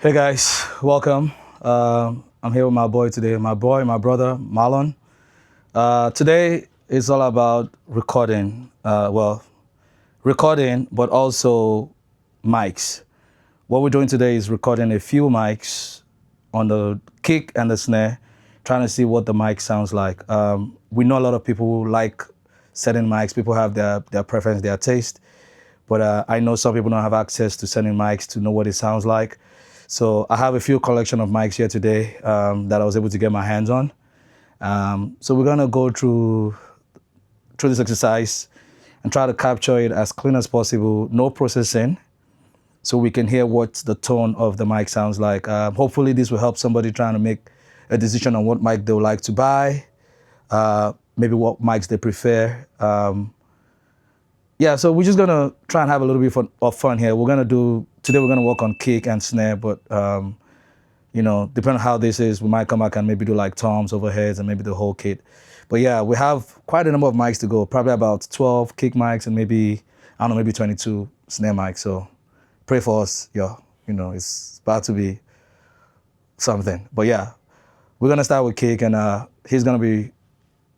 Hey guys, welcome. I'm here with my boy today, my brother, Marlon. Today is all about recording, recording, but also mics. What we're doing today is recording a few mics on the kick and the snare, trying to see what the mic sounds like. We know a lot of people like certain mics, people have their preference, their taste, but I know some people don't have access to certain mics to know what it sounds like. So I have a few collection of mics here today that I was able to get my hands on. So we're gonna go through this exercise and try to capture it as clean as possible, no processing, so we can hear what the tone of the mic sounds like. Hopefully this will help somebody trying to make a decision on what mic they would like to buy, maybe what mics they prefer. Yeah, so we're just gonna try and have a little bit of fun here. Today we're gonna work on kick and snare, but you know, depending on how this is, we might come back and maybe do like toms, overheads, and maybe the whole kit. But yeah, we have quite a number of mics to go, probably about 12 kick mics and maybe 22 snare mics. So pray for us, yo. You know, it's about to be something. But yeah, we're gonna start with kick, and he's gonna be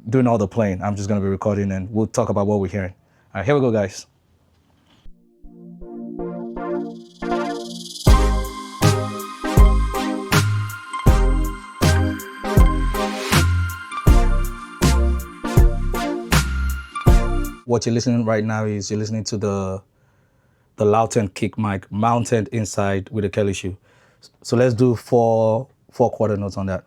doing all the playing. I'm just gonna be recording, and we'll talk about what we're hearing. All right, here we go, guys. What you're listening right now is you're listening to the Lauten Kick Mic mounted inside with a Kelly shoe. So let's do four quarter notes on that.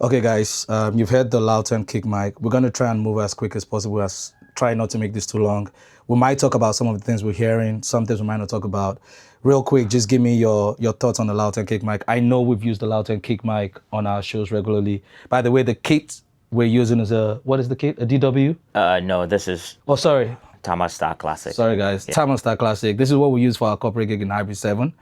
Okay, guys, you've heard the Lauten Kick Mic. We're gonna try and move as quick as possible, try not to make this too long. We might talk about some of the things we're hearing, some things we might not talk about. Real quick, just give me your thoughts on the Lauten Kick Mic. I know we've used the Lauten Kick Mic on our shows regularly. By the way, the kit we're using is what is the kit? A DW? No, this is Oh, sorry. Thermostat Classic. Sorry, guys. Yeah. Thermostat Classic. This is what we use for our corporate gig in Hybrid 7.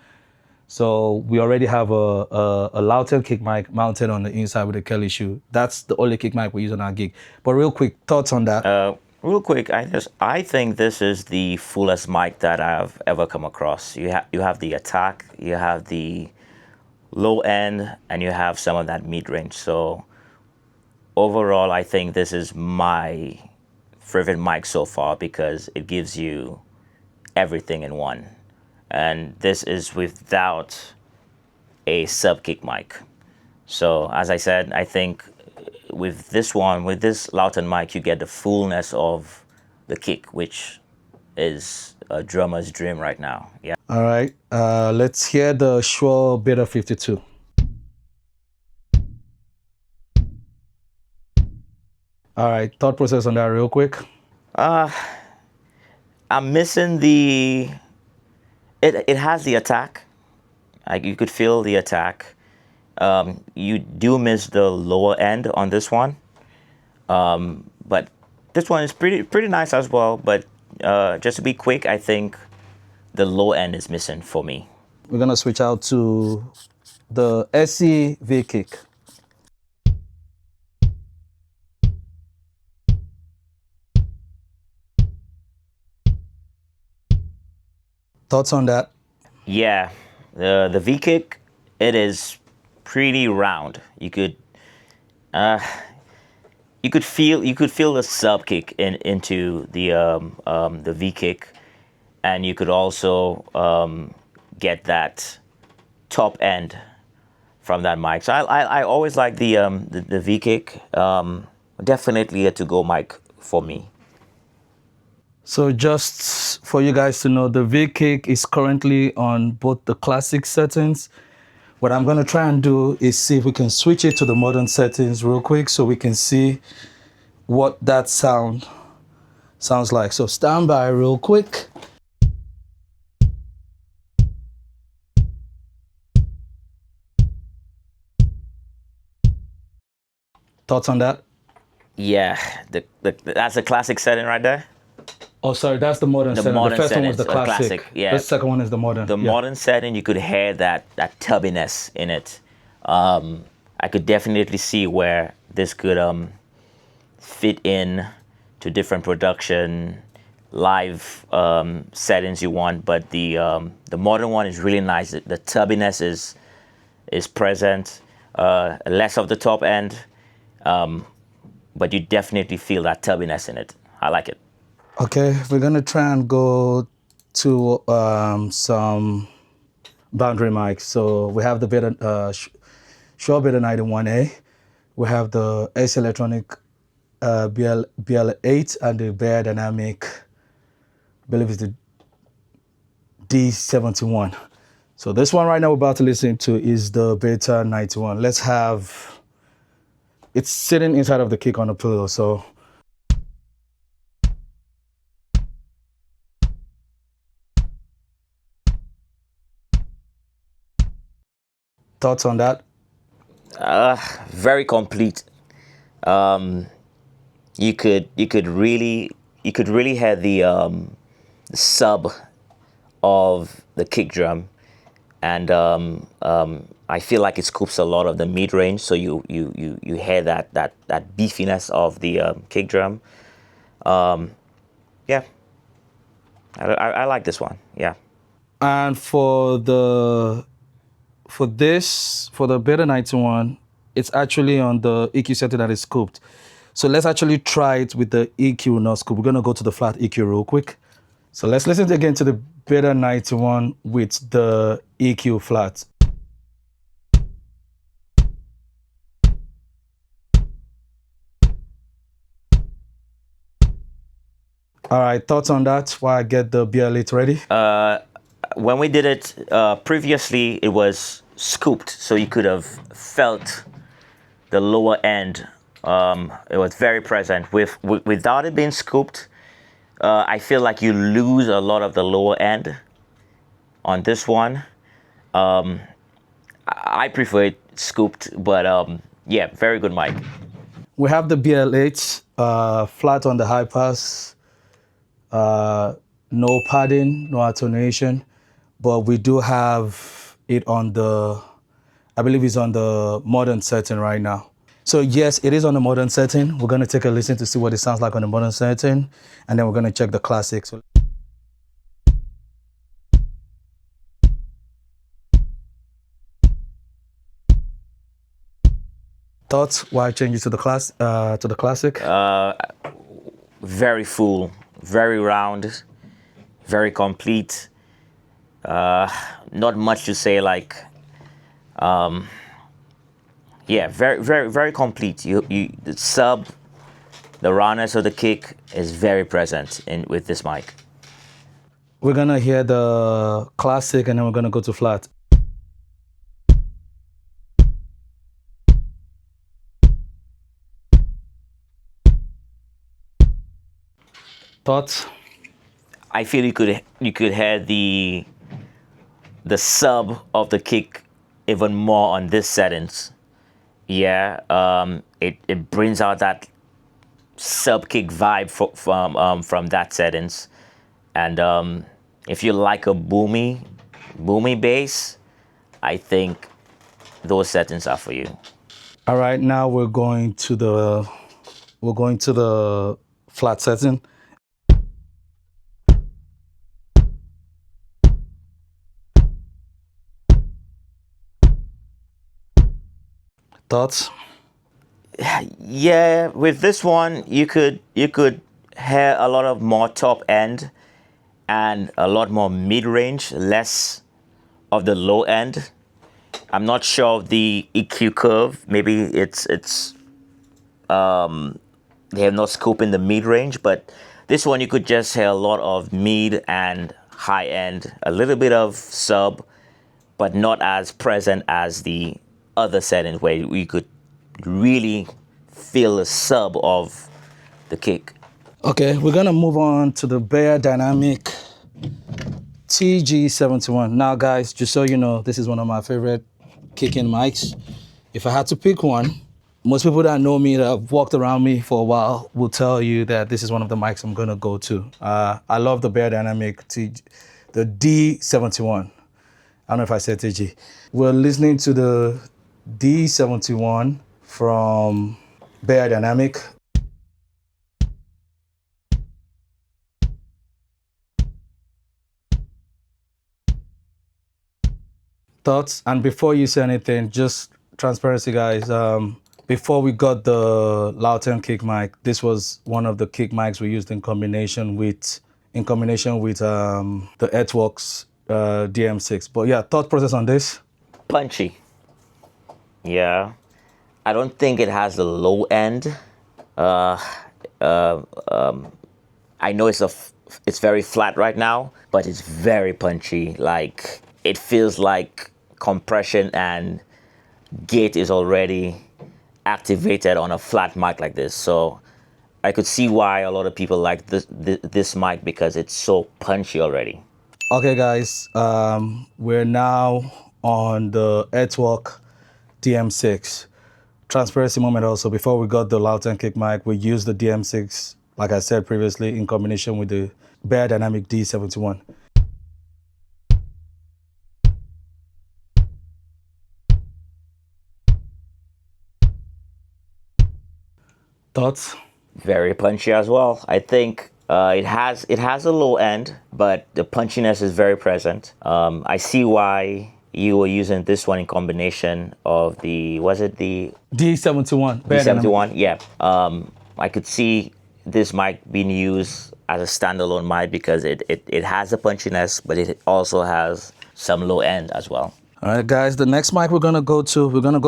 So we already have a Lauten Kick Mic mounted on the inside with a Kelly shoe. That's the only kick mic we use on our gig. But real quick, thoughts on that? Real quick, I think this is the fullest mic that I've ever come across. You have the attack, you have the low end, and you have some of that mid range. So overall, I think this is my favorite mic so far because it gives you everything in one. And this is without a sub kick mic. So as I said, I think with this Lauten mic, you get the fullness of the kick, which is a drummer's dream right now. Yeah. All right, let's hear the Shure Beta 52. All right, thought process on that real quick. I'm missing it has the attack. Like you could feel the attack. You do miss the lower end on this one. But this one is pretty nice as well. But just to be quick, I think the low end is missing for me. We're gonna switch out to the SE V kick. Thoughts on that? Yeah, the V kick, it is pretty round. You could feel the sub kick into the V kick, and you could also get that top end from that mic. So I always like the V kick. Definitely a to-go mic for me. So just for you guys to know, the V kick is currently on both the classic settings. What I'm gonna try and do is see if we can switch it to the modern settings real quick so we can see what that sounds like. So stand by real quick. Thoughts on that? Yeah, that's a classic setting right there. Oh, sorry, that's the modern setting. The first one was the classic. Yeah. The second one is the modern. The modern setting, you could hear that tubbiness in it. I could definitely see where this could fit in to different production, live settings you want, but the modern one is really nice. The tubbiness is present, less of the top end, but you definitely feel that tubbiness in it. I like it. Okay, we're gonna try and go to some boundary mics. So we have the Beta, Shure Beta 91A. We have the AC Electronic BL8 and the Beyerdynamic, I believe it's the D71. So this one right now we're about to listen to is the Beta 91. Let's have, it's sitting inside of the kick on the pillow. So thoughts on that? Very complete. You could really hear the sub of the kick drum, and I feel like it scoops a lot of the mid range, so you hear that beefiness of the kick drum. Yeah, I like this one. Yeah. And for the Beta 91, it's actually on the EQ setting that is scooped. So let's actually try it with the EQ not scoop. We're gonna go to the flat EQ real quick. So let's listen again to the Beta 91 with the EQ flat. All right, thoughts on that while I get the BL8 ready? When we did it previously, it was scooped, so you could have felt the lower end. It was very present. Without it being scooped, I feel like you lose a lot of the lower end on this one. I prefer it scooped, but yeah, very good mic. We have the BL8 flat on the high pass, no padding, no attenuation, but we do have it on the, I believe it's on the modern setting right now. So yes, it is on the modern setting. We're gonna take a listen to see what it sounds like on the modern setting, and then we're gonna check the classics. Thoughts? Why change it to the classic? Very full, very round, very complete. Not much to say. Like, yeah, very complete. The sub, the roundness of the kick is very present with this mic. We're gonna hear the classic, and then we're gonna go to flat. Thoughts? I feel you could hear the sub of the kick even more on this settings. Yeah, it brings out that sub kick vibe from that settings, and if you like a boomy bass, I think those settings are for you. All right, now we're going to the flat setting. Thoughts? Yeah, with this one, you could hear a lot of more top end and a lot more mid range, less of the low end. I'm not sure of the EQ curve. Maybe they have not scoped in the mid range, but this one you could just hear a lot of mid and high end, a little bit of sub, but not as present as the other settings where we could really feel the sub of the kick. Okay, we're gonna move on to the Beyerdynamic TG71. Now guys, just so you know, this is one of my favorite kicking mics. If I had to pick one, most people that know me, that have walked around me for a while, will tell you that this is one of the mics I'm gonna go to. I love the Beyerdynamic the D71. I don't know if I said TG. We're listening to the D71 from Beyerdynamic. Thoughts? And before you say anything, just transparency, guys. Before we got the Lauten Kick Mic, this was one of the kick mics we used in combination with the Earthworks DM6. But yeah, thought process on this. Punchy. Yeah. I don't think it has the low end. I know it's very flat right now, but it's very punchy. Like it feels like compression and gate is already activated on a flat mic like this. So I could see why a lot of people like this mic because it's so punchy already. Okay, guys, we're now on the Earthworks DM6. Transparency moment also, before we got the Lauten Kick Mic, we used the DM6, like I said previously, in combination with the Beyerdynamic D71. Thoughts? Very punchy as well. I think it has a low end, but the punchiness is very present. I see why you were using this one in combination of the the D71. D71? Yeah. I could see this mic being used as a standalone mic because it has a punchiness, but it also has some low end as well. All right, guys, the next mic we're going to go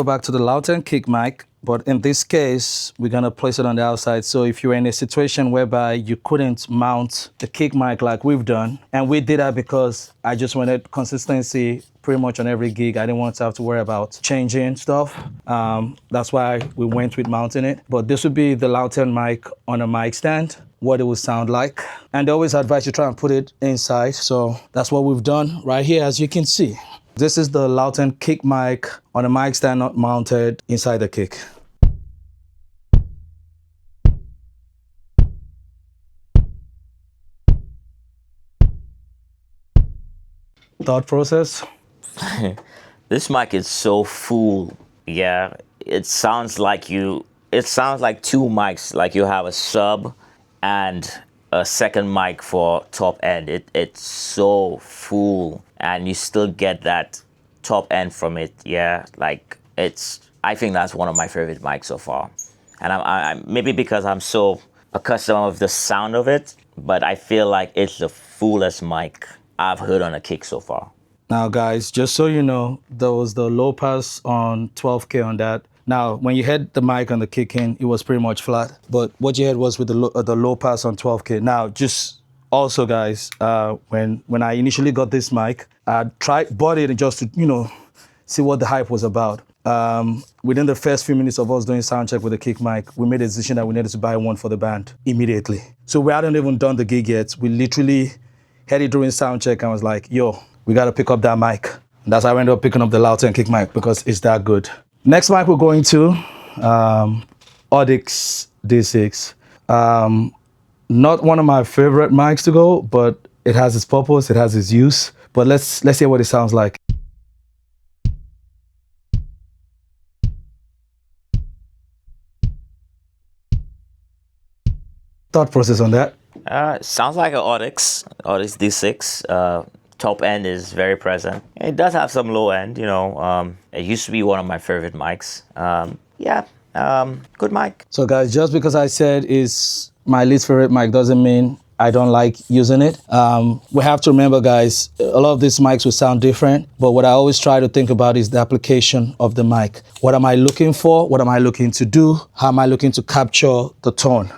back to the Lauten Kick Mic, but in this case, we're going to place it on the outside. So if you're in a situation whereby you couldn't mount the kick mic like we've done, and we did that because I just wanted consistency pretty much on every gig. I didn't want to have to worry about changing stuff. That's why we went with mounting it. But this would be the Lauten mic on a mic stand, what it would sound like. And I always advise you try and put it inside. So that's what we've done right here, as you can see. This is the Lauten Kick Mic on a mic stand not mounted inside the kick. Thought process? This mic is so full. Yeah, it sounds like two mics, like you have a sub and a second mic for top end. It's so full and you still get that top end from it. Yeah, like I think that's one of my favorite mics so far. And I'm maybe because I'm so accustomed of the sound of it, but I feel like it's the fullest mic I've heard on a kick so far. Now, guys, just so you know, there was the low pass on 12K on that. Now, when you had the mic on the kick in, it was pretty much flat. But what you had was with the low pass on 12K. Now, just also, guys, when I initially got this mic, I bought it just to, see what the hype was about. Within the first few minutes of us doing sound check with the kick mic, we made a decision that we needed to buy one for the band immediately. So we hadn't even done the gig yet. We literally had it during sound check and was like, yo, we got to pick up that mic. And that's how I ended up picking up the Lauten Kick Mic because it's that good. Next mic we're going to, Audix D6. Not one of my favorite mics to go, but it has its purpose, it has its use. But let's hear what it sounds like. Thought process on that? Sounds like an Audix D6. Top end is very present. It does have some low end, It used to be one of my favorite mics. Good mic. So guys, just because I said it's my least favorite mic doesn't mean I don't like using it. We have to remember, guys, a lot of these mics will sound different, but what I always try to think about is the application of the mic. What am I looking for? What am I looking to do? How am I looking to capture the tone?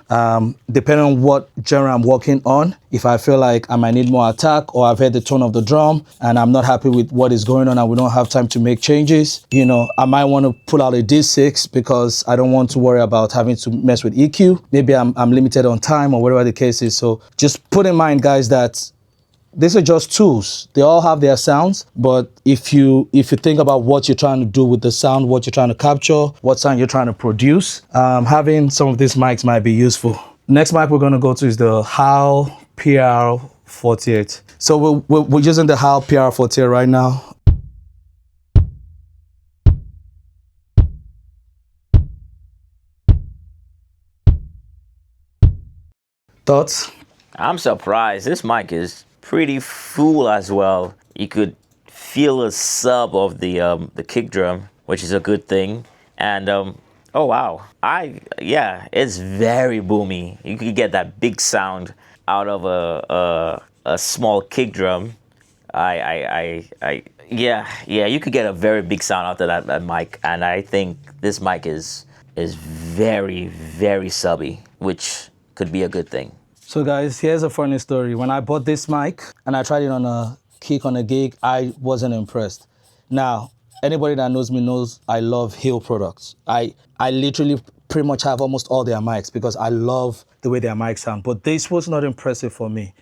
Depending on what genre I'm working on, if I feel like I might need more attack or I've heard the tone of the drum and I'm not happy with what is going on and we don't have time to make changes, I might want to pull out a D6 because I don't want to worry about having to mess with EQ. Maybe I'm limited on time or whatever the case is. So just put in mind, guys, that these are just tools. They all have their sounds, but if you think about what you're trying to do with the sound, what you're trying to capture, what sound you're trying to produce, having some of these mics might be useful. Next mic we're going to go to is the Heil PR48. So we're using the Heil PR48 right now. Thoughts? I'm surprised. This mic is pretty full as well. You could feel a sub of the kick drum, which is a good thing. And oh wow, yeah, it's very boomy. You can get that big sound out of a small kick drum. Yeah, you could get a very big sound out of that mic, and I think this mic is very, very subby, which could be a good thing. So guys, here's a funny story. When I bought this mic and I tried it on a kick on a gig, I wasn't impressed. Now, anybody that knows me knows I love Heil products. I literally pretty much have almost all their mics because I love the way their mics sound. But this was not impressive for me.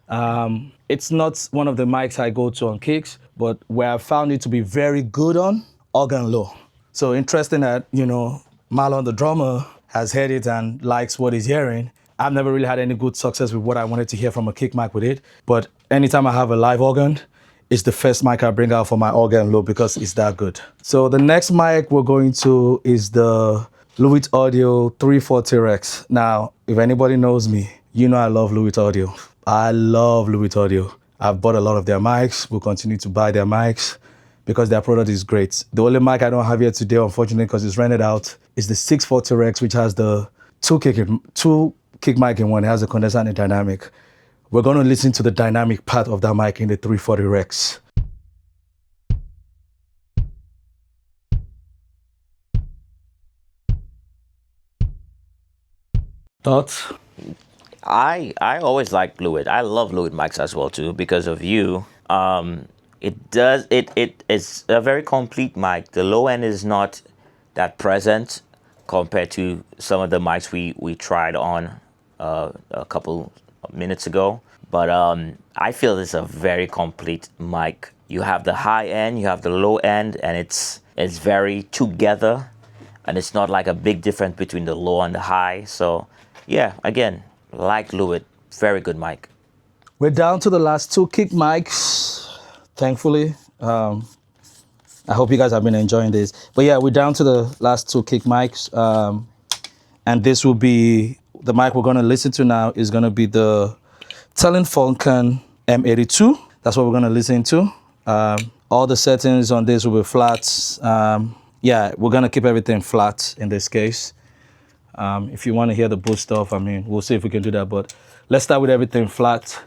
It's not one of the mics I go to on kicks, but where I found it to be very good on, organ low. So interesting that, Marlon, the drummer, has heard it and likes what he's hearing. I've never really had any good success with what I wanted to hear from a kick mic with it. But anytime I have a live organ, it's the first mic I bring out for my organ low because it's that good. So the next mic we're going to is the Lewitt Audio 340 Rex. Now, if anybody knows me, you know I love Lewitt Audio. I love Lewitt Audio. I've bought a lot of their mics. We'll continue to buy their mics because their product is great. The only mic I don't have here today, unfortunately, because it's rented out, is the 640 Rex, which has the two kick mic in one. It has a condenser and a dynamic. We're going to listen to the dynamic part of that mic in the 340 Rex. Thoughts? I always like Lewitt. I love Lewitt mics as well too because of you. It's a very complete mic. The low end is not that present compared to some of the mics we tried on a couple minutes ago. But I feel it's a very complete mic. You have the high end, you have the low end, and it's very together, and it's not like a big difference between the low and the high. So yeah, again, like Lewitt, very good mic. We're down to the last two kick mics, thankfully. I hope you guys have been enjoying this. But yeah, we're down to the last two kick mics. And this will be, the mic we're going to listen to now is going to be the Telefunken M82. That's what we're going to listen to. All the settings on this will be flats. Yeah, we're going to keep everything flat in this case. If you want to hear the boost stuff, we'll see if we can do that. But let's start with everything flat.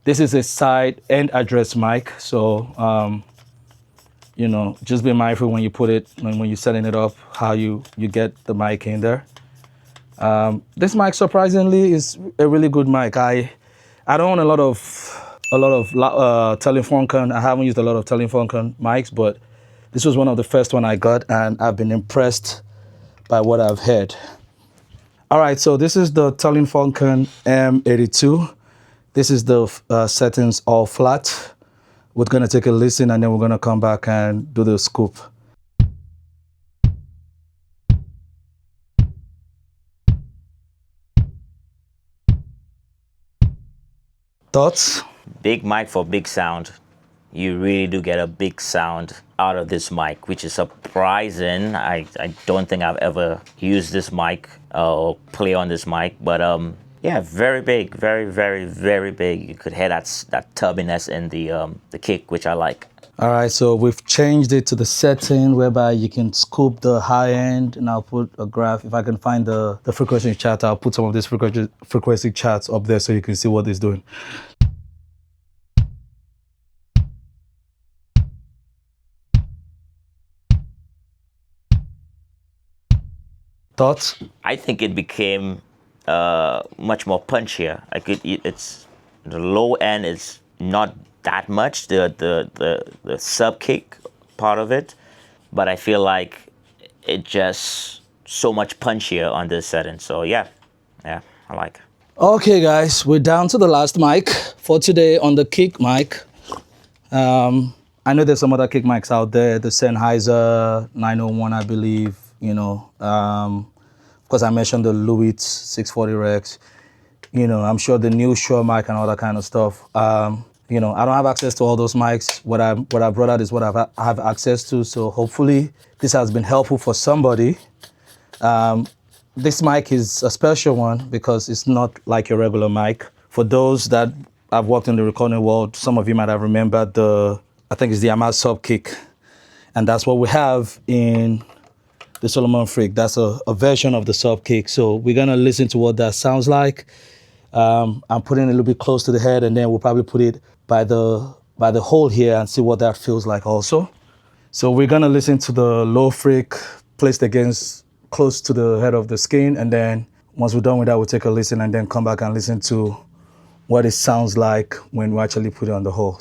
This is a side end address mic. So, just be mindful when you put it, when you're setting it up, how you get the mic in there. This mic, surprisingly, is a really good mic. I don't own a lot of Telefunken. I haven't used a lot of Telefunken mics, but this was one of the first one I got, and I've been impressed by what I've heard. All right, so this is the Telefunken M82. This is the settings all flat. We're gonna take a listen, and then we're gonna come back and do the scoop. Thoughts? Big mic for big sound. You really do get a big sound out of this mic, which is surprising. I don't think I've ever used this mic or play on this mic, but yeah, very big, very, very, very big. You could hear that tubbiness in the kick, which I like. All right, so we've changed it to the setting whereby you can scoop the high end, and I'll put a graph. If I can find the frequency chart, I'll put some of these frequency charts up there so you can see what it's doing. Thoughts? I think it became much more punchier. Like it's the low end is not that much, the sub kick part of it, but I feel like it just so much punchier on this setting. So yeah, I like it. Okay guys, we're down to the last mic for today on the kick mic. I know there's some other kick mics out there, the Sennheiser 901, I believe, of course I mentioned the Lewitt 640 Rex, I'm sure the new Shure mic and all that kind of stuff. I don't have access to all those mics. What I brought out is what I have access to. So hopefully this has been helpful for somebody. This mic is a special one because it's not like a regular mic. For those that have worked in the recording world, some of you might have remembered the I think it's the Amaz sub kick. And that's what we have in the LoFREQ. That's a version of the sub kick. So we're gonna listen to what that sounds like. I'm putting it a little bit close to the head, and then we'll probably put it by the hole here and see what that feels like also. So we're gonna listen to the LoFREQ placed against close to the head of the skin, and then once we're done with that, we'll take a listen and then come back and listen to what it sounds like when we actually put it on the hole.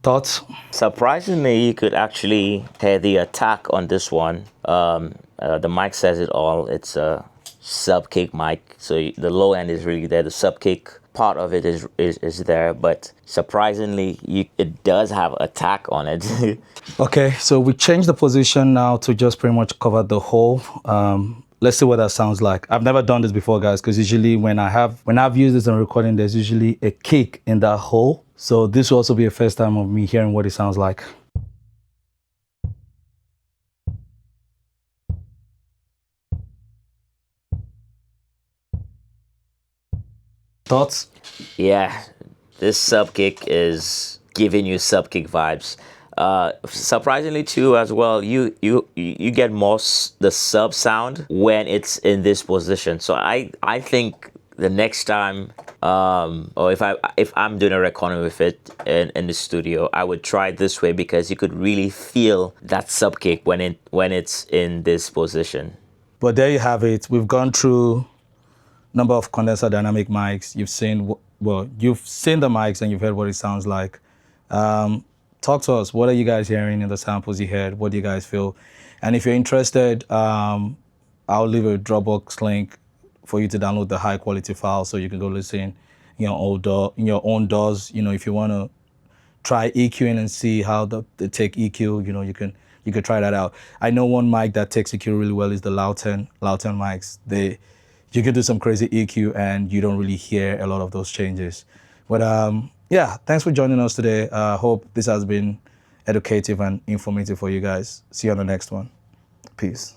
Thoughts? Surprisingly, you could actually hear the attack on this one. The mic says it all. It's a sub kick mic, so the low end is really there. The sub kick part of it is there, but surprisingly, it does have attack on it. Okay, so we changed the position now to just pretty much cover the hole. Let's see what that sounds like. I've never done this before, guys, because usually when I've used this in recording, there's usually a kick in that hole. So this will also be a first time of me hearing what it sounds like. Thoughts? Yeah, this sub kick is giving you sub kick vibes. Surprisingly too, as well, you get more the sub sound when it's in this position. So I think the next time, or if I'm doing a recording with it in the studio, I would try it this way, because you could really feel that sub kick when it's in this position. But there you have it. We've gone through number of condenser dynamic mics. You've seen the mics and you've heard what it sounds like. Talk to us. What are you guys hearing in the samples you heard? What do you guys feel? And if you're interested, I'll leave a Dropbox link for you to download the high quality file so you can go listen in your own DAWs. If you want to try EQing and see how they take EQ, you could try that out. I know one mic that takes EQ really well is the Lauten mics. You can do some crazy EQ and you don't really hear a lot of those changes. But yeah, thanks for joining us today. Hope this has been educative and informative for you guys. See you on the next one. Peace.